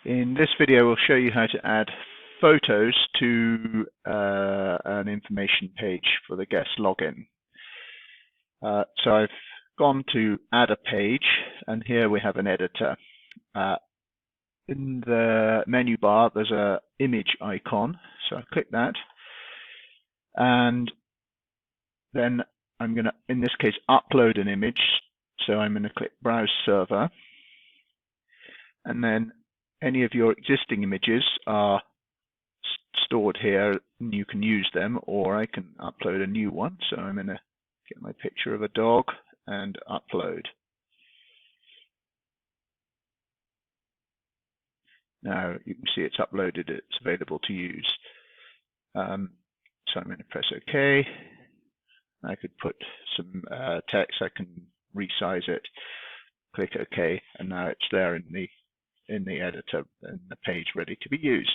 In this video, we'll show you how to add photos to an information page for the guest login. So I've gone to add a page, and here we have an editor. In the menu bar, there's an image icon, so I click that, and then I'm going to, in this case, upload an image. So I'm going to click Browse Server, and then any of your existing images are stored here and you can use them, or I can upload a new one. So I'm going to get my picture of a dog and upload. Now you can see it's uploaded, it's available to use. So I'm going to press OK. I could put some text, I can resize it, click OK, and now it's there in the editor and the page ready to be used.